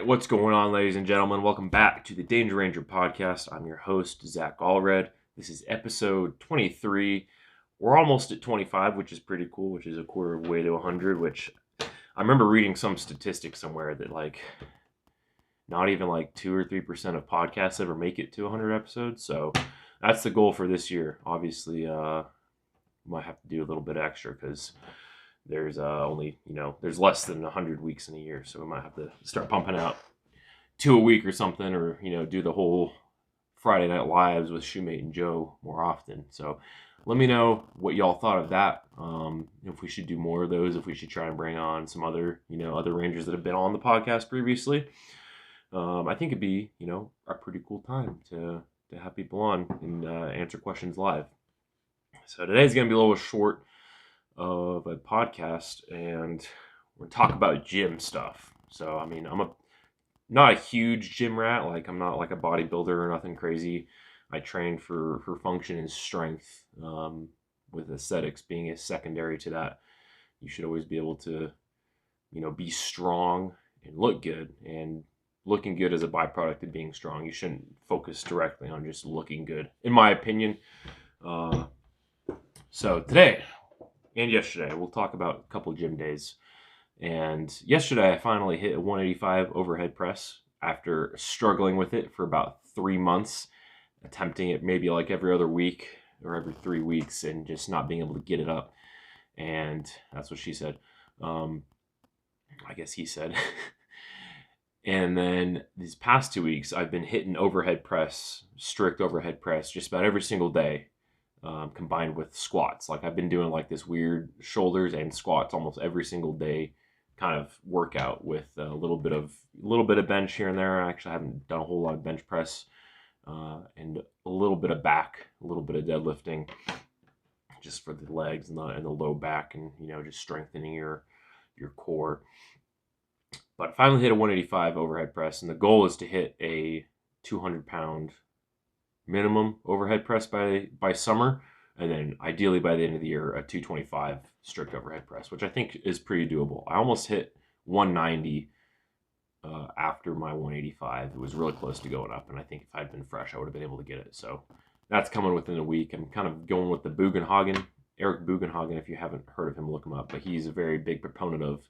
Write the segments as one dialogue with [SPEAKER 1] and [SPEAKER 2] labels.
[SPEAKER 1] what's going on, ladies and gentlemen? Welcome back to the Danger Ranger podcast. I'm your host, Zach Allred. This is episode 23. We're almost at 25, which is pretty cool, which is a quarter of the way to 100, which I remember reading some statistics somewhere that not even 2 or 3% of podcasts ever make it to 100 episodes. So that's the goal for this year. Obviously, might have to do a little bit extra because there's there's less than 100 weeks in a year, so we might have to start pumping out 2 a week or something, or do the whole Friday Night Lives with Shoemate and Joe more often. So let me know what y'all thought of that. If we should do more of those, if we should try and bring on some other other Rangers that have been on the podcast previously. I think it'd be a pretty cool time to have people on and answer questions live. So today's gonna be a little short of a podcast, and we're gonna talk about gym stuff. So I'm not a huge gym rat. I'm not like a bodybuilder or nothing crazy. I train for function and strength, with aesthetics being a secondary to that. You should always be able to be strong and look good, and looking good is a byproduct of being strong. You shouldn't focus directly on just looking good, in my opinion. So today and yesterday, we'll talk about a couple gym days. And yesterday, I finally hit a 185 overhead press after struggling with it for about 3 months, attempting it maybe every other week or every 3 weeks and just not being able to get it up. And that's what she said. I guess he said. And then these past 2 weeks, I've been hitting strict overhead press, just about every single day. Combined with squats. I've been doing this weird shoulders and squats almost every single day kind of workout with a little bit of bench here and there. I actually haven't done a whole lot of bench press, and a little bit of back, a little bit of deadlifting just for the legs and the low back, and just strengthening your core. But I finally hit a 185 overhead press, and the goal is to hit a 200-pound minimum overhead press by summer, and then ideally by the end of the year a 225 strict overhead press, which I think is pretty doable. I almost hit 190 after my 185. It was really close to going up, and I think if I'd been fresh, I would have been able to get it. So that's coming within a week. I'm kind of going with the Bugenhagen, Eric Bugenhagen. If you haven't heard of him, look him up. But he's a very big proponent of,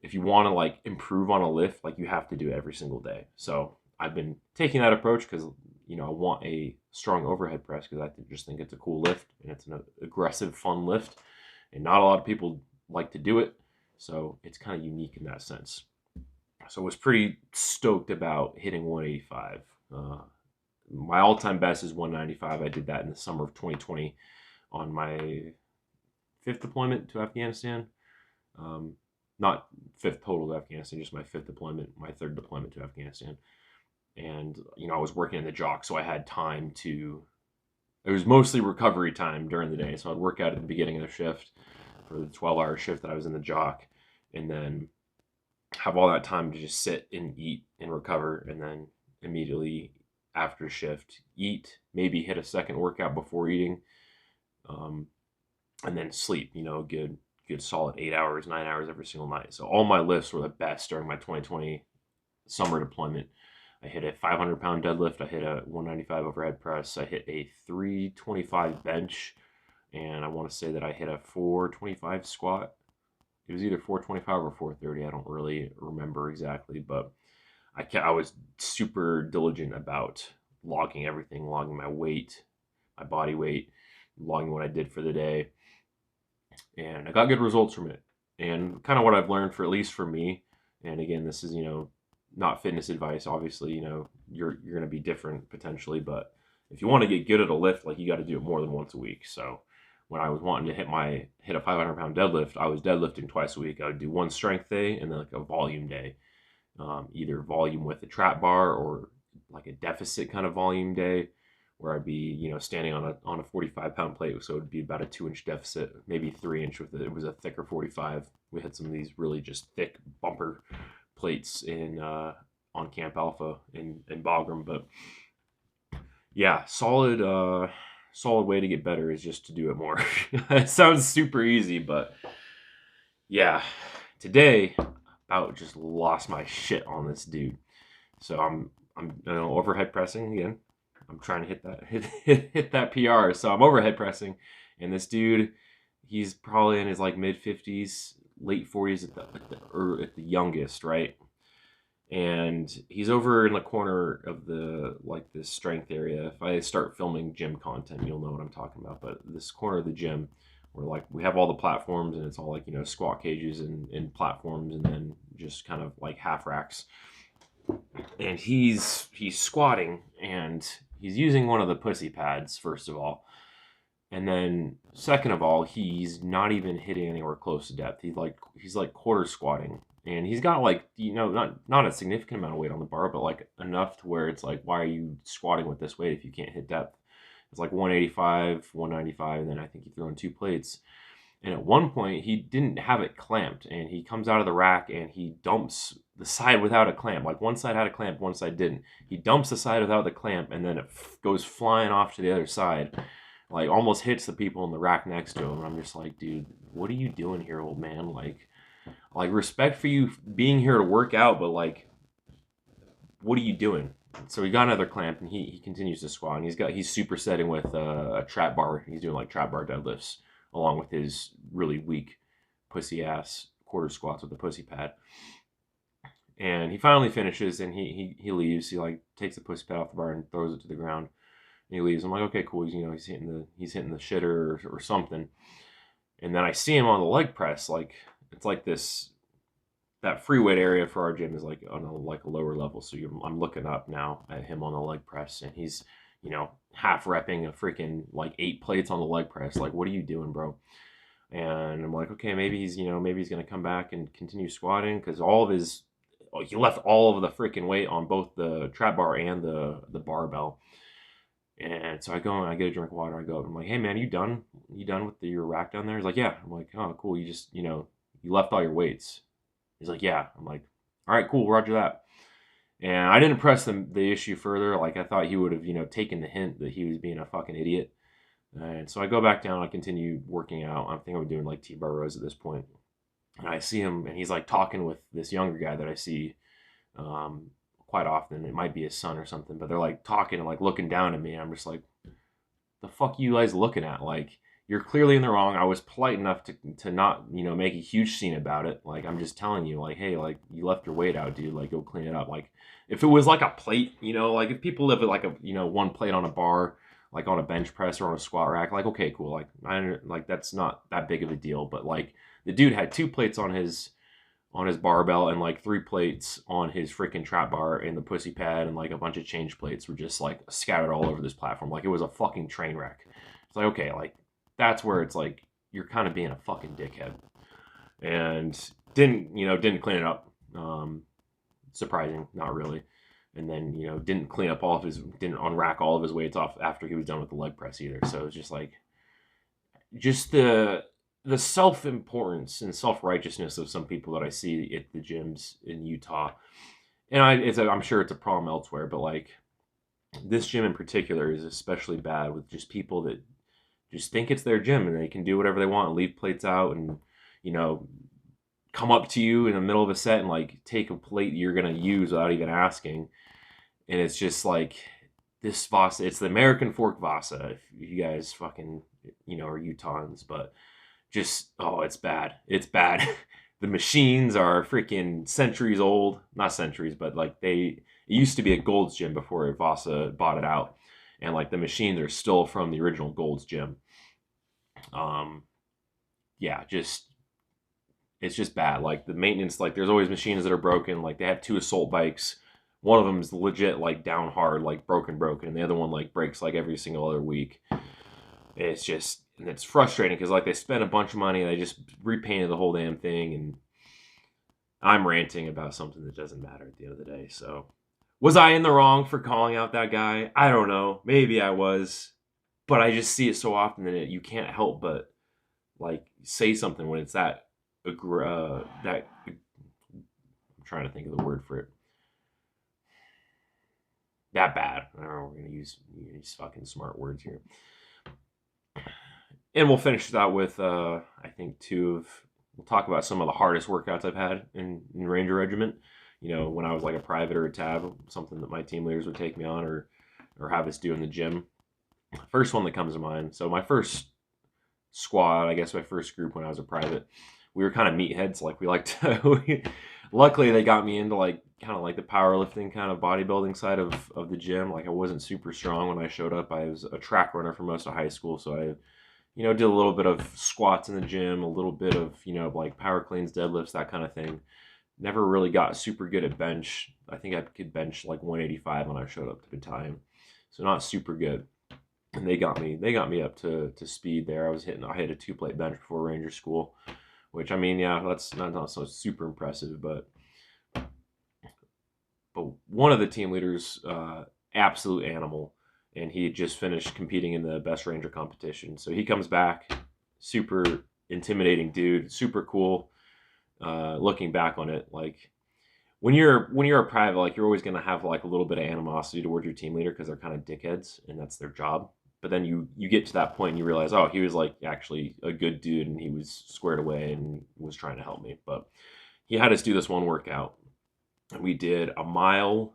[SPEAKER 1] if you want to improve on a lift, you have to do it every single day. So I've been taking that approach because I want a strong overhead press because I just think it's a cool lift, and it's an aggressive, fun lift, and not a lot of people like to do it, so it's kind of unique in that sense. So I was pretty stoked about hitting 185. My all-time best is 195. I did that in the summer of 2020 on my 5th deployment to Afghanistan. Not 5th total to Afghanistan, just my 5th deployment, my 3rd deployment to Afghanistan. And, I was working in the jock, so I had time it was mostly recovery time during the day. So I'd work out at the beginning of the shift for the 12-hour shift that I was in the jock, and then have all that time to just sit and eat and recover. And then immediately after shift, eat, maybe hit a second workout before eating, and then sleep, a good solid 8 hours, 9 hours every single night. So all my lifts were the best during my 2020 summer deployment. I hit a 500-pound deadlift. I hit a 195 overhead press. I hit a 325 bench, and I want to say that I hit a 425 squat. It was either 425 or 430. I don't really remember exactly, but I was super diligent about logging everything, logging my weight, my body weight, logging what I did for the day, and I got good results from it. And kind of what I've learned, for at least for me, and again, this is not fitness advice. Obviously, you're going to be different potentially, but if you want to get good at a lift, you got to do it more than once a week. So when I was wanting to hit a 500-pound deadlift, I was deadlifting twice a week. I would do one strength day and then a volume day, either volume with a trap bar or a deficit kind of volume day, where I'd be standing on a 45-pound plate, so it would be about a 2-inch deficit, maybe 3-inch with it. It was a thicker 45. We had some of these really just thick bumper plates on Camp Alpha in Bagram. But yeah, solid way to get better is just to do it more. It sounds super easy, but yeah, today about just lost my shit on this dude. So I'm overhead pressing again. I'm trying to hit that PR. So I'm overhead pressing, and this dude, he's probably in his like mid 50s, late 40s at the youngest, right? And he's over in the corner of the like this strength area. If I start filming gym content, you'll know what I'm talking about. But this corner of the gym, where like we have all the platforms, and it's all like squat cages and platforms, and then just kind of like half racks. And he's squatting, and he's using one of the pussy pads first of all, and then second of all, he's not even hitting anywhere close to depth. He's like quarter squatting, and he's got like not a significant amount of weight on the bar, but like enough to where it's like, why are you squatting with this weight if you can't hit depth? It's like 185, 195, and then I think he threw in 2 plates. And at one point, he didn't have it clamped, and he comes out of the rack and he dumps the side without a clamp. Like one side had a clamp, one side didn't. He dumps the side without the clamp, and then it goes flying off to the other side, like almost hits the people in the rack next to him. And I'm just like, dude, what are you doing here, old man? Like respect for you being here to work out, but like, what are you doing? So he got another clamp, and he continues to squat. And he's supersetting with a trap bar. He's doing like trap bar deadlifts along with his really weak pussy ass quarter squats with the pussy pad. And he finally finishes, and he leaves. He like takes the pussy pad off the bar and throws it to the ground. And he leaves. I'm like, okay, cool. He's hitting the shitter or something. And then I see him on the leg press. Like it's like that free weight area for our gym is like on a lower level. So I'm looking up now at him on the leg press, and he's half repping a freaking like 8 plates on the leg press. Like, what are you doing, bro? And I'm like, okay, maybe he's gonna come back and continue squatting, because he left all of the freaking weight on both the trap bar and the barbell. And so I go and I get a drink of water. I go up. I'm like, hey man, you done? You done with your rack down there? He's like, yeah. I'm like, oh cool. You just you left all your weights. He's like, yeah. I'm like, all right, cool, roger that. And I didn't press the issue further. Like I thought he would have taken the hint that he was being a fucking idiot. And so I go back down. I continue working out. I think I'm doing like T-bar rows at this point. And I see him, and he's like talking with this younger guy that I see quite often. It might be his son or something, but they're like talking and like looking down at me. I'm just like, the fuck you guys looking at? Like, you're clearly in the wrong. I was polite enough to not make a huge scene about it. Like, I'm just telling you, like, hey, like, you left your weight out, dude. Like, go clean it up. Like, if it was like a plate, like if people live at like a one plate on a bar, like on a bench press or on a squat rack, like, okay, cool. Like that's not that big of a deal. But like the dude had 2 plates on his barbell and like 3 plates on his freaking trap bar and the pussy pad, and like a bunch of change plates were just like scattered all over this platform. Like it was a fucking train wreck. It's like, okay, like that's where it's like you're kind of being a fucking dickhead. And didn't clean it up. Surprising, not really. And then didn't clean up didn't unrack all of his weights off after he was done with the leg press either. So it's just like the self-importance and self-righteousness of some people that I see at the gyms in Utah. And I'm sure it's a problem elsewhere, but like this gym in particular is especially bad with just people that just think it's their gym and they can do whatever they want and leave plates out and come up to you in the middle of a set and like take a plate you're going to use without even asking. And it's just like this Vasa, it's the American fork Vasa, if you guys fucking, are Utahns, but just, oh, it's bad. It's bad. The machines are freaking centuries old. Not centuries, but like it used to be a Gold's Gym before Vasa bought it out. And like the machines are still from the original Gold's Gym. Yeah, it's just bad. Like the maintenance, like there's always machines that are broken. Like they have 2 assault bikes. One of them is legit like down hard, like broken. And the other one like breaks like every single other week. It's frustrating because like they spent a bunch of money and they just repainted the whole damn thing. And I'm ranting about something that doesn't matter at the end of the day. So was I in the wrong for calling out that guy? I don't know. Maybe I was. But I just see it so often that you can't help but like say something when it's that I'm trying to think of the word for it. That bad. I don't know. We're gonna use fucking smart words here. And we'll finish that with I think 2 of we'll talk about some of the hardest workouts I've had in Ranger Regiment. You know, when I was like a private or a tab, something that my team leaders would take me on or have us do in the gym. First one that comes to mind. So my first squad, I guess my first group when I was a private, we were kind of meatheads. Like we liked to, luckily they got me into like kind of like the powerlifting kind of bodybuilding side of the gym. Like I wasn't super strong when I showed up. I was a track runner for most of high school. So I, you know, did a little bit of squats in the gym, a little bit of, you know, like power cleans, deadlifts, that kind of thing. Never really got super good at bench. I think I could bench like 185 when I showed up to battalion. So not super good. And they got me up to speed there. I hit a 2-plate bench before Ranger school, which I mean, yeah, that's not so super impressive, but one of the team leaders, absolute animal, and he had just finished competing in the best Ranger competition. So he comes back, super intimidating dude, super cool. Looking back on it, like when you're a private, like you're always gonna have like a little bit of animosity towards your team leader because they're kind of dickheads and that's their job. But then you get to that point and you realize, oh, he was like actually a good dude and he was squared away and was trying to help me. But he had us do this one workout. And we did a mile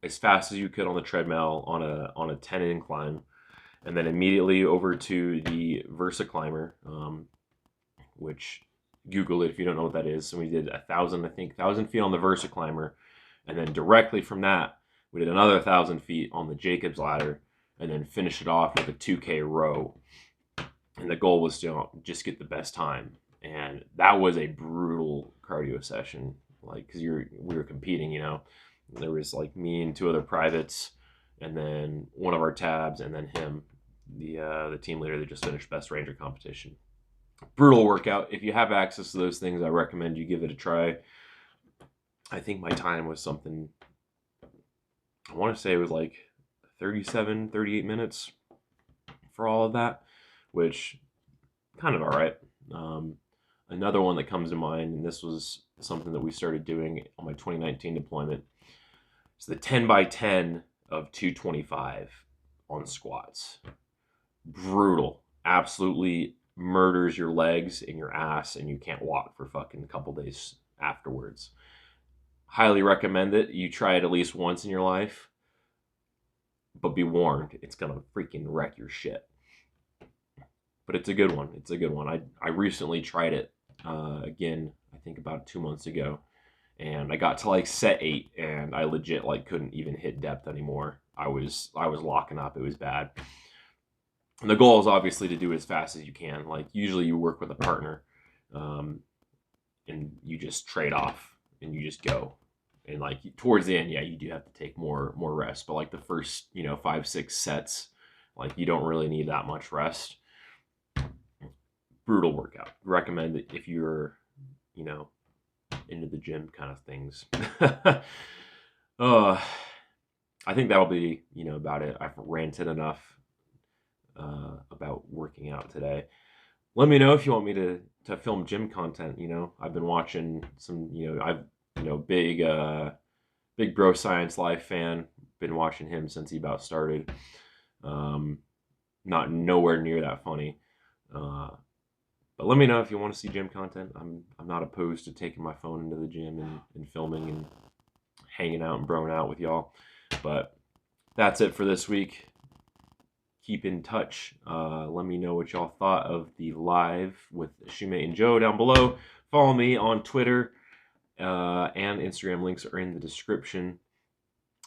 [SPEAKER 1] as fast as you could on the treadmill on a 10 incline, and then immediately over to the Versa climber, which Google it if you don't know what that is. So we did 1,000 feet on the Versa climber, and then directly from that we did another 1,000 feet on the Jacob's ladder, and then finish it off with a 2K row. And the goal was to just get the best time. And that was a brutal cardio session, like because we were competing, you know. There was like me and 2 other privates, and then one of our tabs, and then him, the team leader that just finished best Ranger competition. Brutal workout. If you have access to those things, I recommend you give it a try. I think my time was something, I want to say it was like 38 minutes for all of that, which kind of all right. Another one that comes to mind, and this was something that we started doing on my 2019 deployment, is the 10 by 10 of 225 on squats. Brutal. Absolutely murders your legs and your ass, and you can't walk for fucking a couple days afterwards. Highly recommend it. You try it at least once in your life, but be warned, it's gonna freaking wreck your shit. But it's a good one. It's a good one. I recently tried it again, I think about 2 months ago, and I got to like set 8, and I legit like couldn't even hit depth anymore. I was locking up. It was bad. And the goal is obviously to do it as fast as you can. Like usually you work with a partner, and you just trade off and you just go. And like towards the end, yeah, you do have to take more rest. But like the first, 5-6 sets, like you don't really need that much rest. Brutal workout. Recommend it if you're, into the gym kind of things. I think that'll be, about it. I've ranted enough about working out today. Let me know if you want me to film gym content. I've been watching some, big Bro Science Life fan. Been watching him since he about started. Not nowhere near that funny. But let me know if you want to see gym content. I'm not opposed to taking my phone into the gym and filming and hanging out and broing out with y'all. But that's it for this week. Keep in touch. Let me know what y'all thought of the live with Shume and Joe down below. Follow me on Twitter and Instagram. Links are in the description.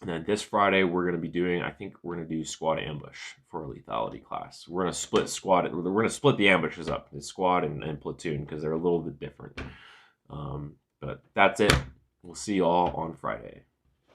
[SPEAKER 1] And then this Friday, I think we're going to do squad ambush for a lethality class. We're going to split squad. We're going to split the ambushes up, the squad and platoon, because they're a little bit different. But that's it. We'll see you all on Friday.